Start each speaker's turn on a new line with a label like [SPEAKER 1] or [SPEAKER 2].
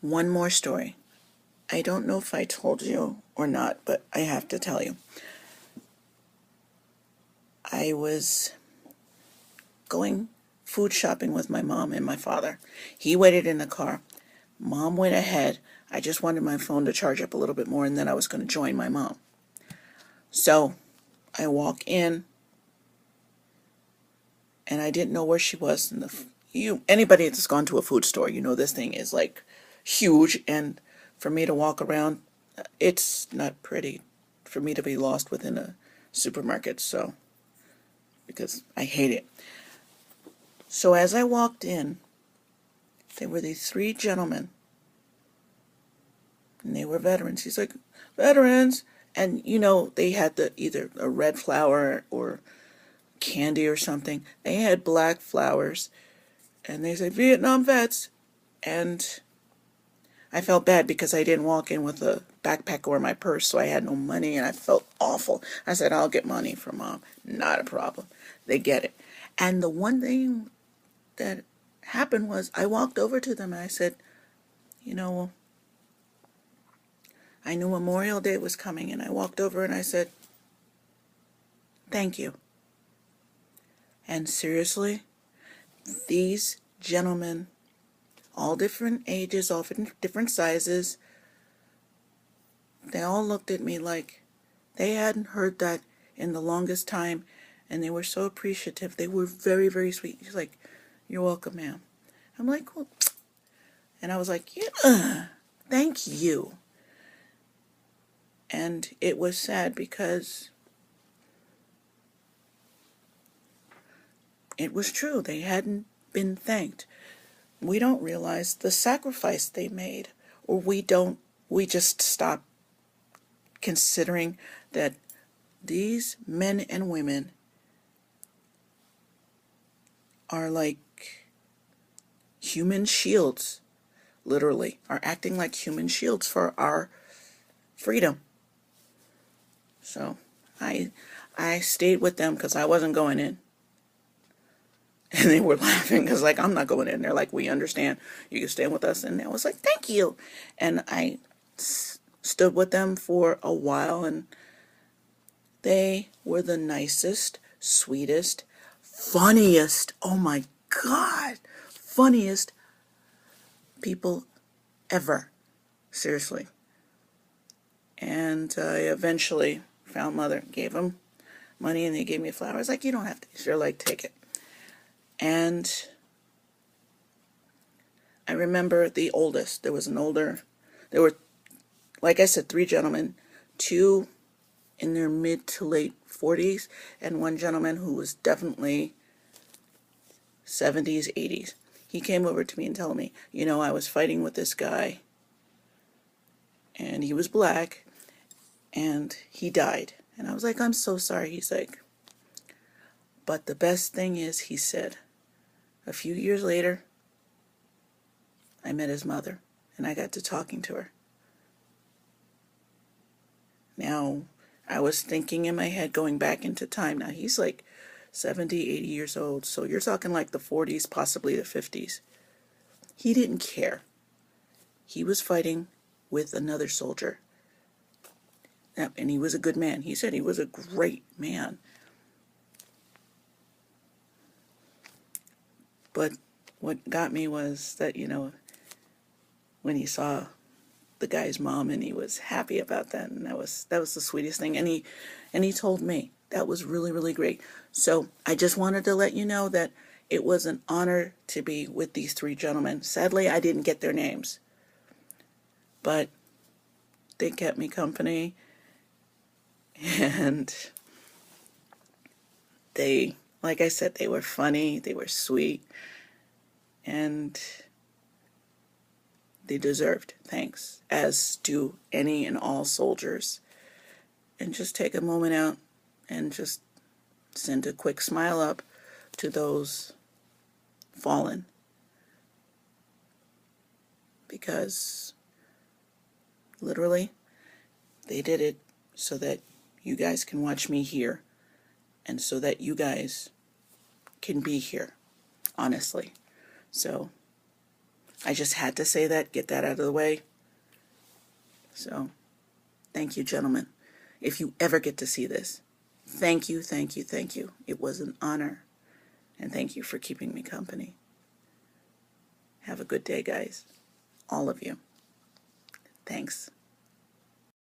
[SPEAKER 1] One more story. I don't know if I told you or not, but I have to tell you. I was going food shopping with my mom and my father. He waited in the car. Mom went ahead. I just wanted my phone to charge up a little bit more, and then I was going to join my mom. So I walk in, and I didn't know where she was. And anybody that's gone to a food store, you know this thing is like huge, and for me to walk around, it's not pretty for me to be lost within a supermarket. So because I hate it. So as I walked in, there were these three gentlemen, and they were veterans. He's like, veterans, and they had either a red flower or candy or something. They had black flowers, and they said Vietnam vets, and I felt bad because I didn't walk in with a backpack or my purse, so I had no money, and I felt awful. I said, I'll get money from Mom. Not a problem. They get it. And the one thing that happened was I walked over to them and I said, I knew Memorial Day was coming, and I walked over and I said, thank you. And seriously, these gentlemen, all different ages, all different sizes, they all looked at me like they hadn't heard that in the longest time, and they were so appreciative. They were very, very sweet. He's like, you're welcome, ma'am. I'm like, well, and I was like, yeah, thank you. And it was sad because it was true. They hadn't been thanked. We don't realize the sacrifice they made, or we just stop considering that these men and women are like human shields, literally, are acting like human shields for our freedom. So I stayed with them because I wasn't going in. And they were laughing because, like, I'm not going in. They're like, we understand. You can stand with us. And I was like, thank you. And I stood with them for a while, and they were the nicest, sweetest, funniest, oh my God, funniest people ever. Seriously. And I eventually found Mother, gave them money, and they gave me flowers. Like, you don't have to. They're like, take it. And I remember the oldest. There were, like I said, three gentlemen, two in their mid to late 40s, and one gentleman who was definitely 70s, 80s. He came over to me and told me, I was fighting with this guy, and he was black, and he died. And I was like, I'm so sorry. He's like, but the best thing is, he said, a few years later, I met his mother, and I got to talking to her. Now, I was thinking in my head, going back into time. Now, he's like 70, 80 years old, so you're talking like the 40s, possibly the 50s. He didn't care. He was fighting with another soldier. And he was a good man. He said he was a great man. But what got me was that, when he saw the guy's mom, and he was happy about that, and that was the sweetest thing. And he told me that was really, really great. So I just wanted to let you know that it was an honor to be with these three gentlemen. Sadly, I didn't get their names, but they kept me company, and they, like I said, they were funny, they were sweet, and they deserved thanks, as do any and all soldiers. And just take a moment out and just send a quick smile up to those fallen, because literally they did it so that you guys can watch me here, and so that you guys can be here, honestly. So I just had to say that, get that out of the way. So, thank you, gentlemen. If you ever get to see this, thank you, thank you, thank you. It was an honor. And thank you for keeping me company. Have a good day, guys. All of you. Thanks.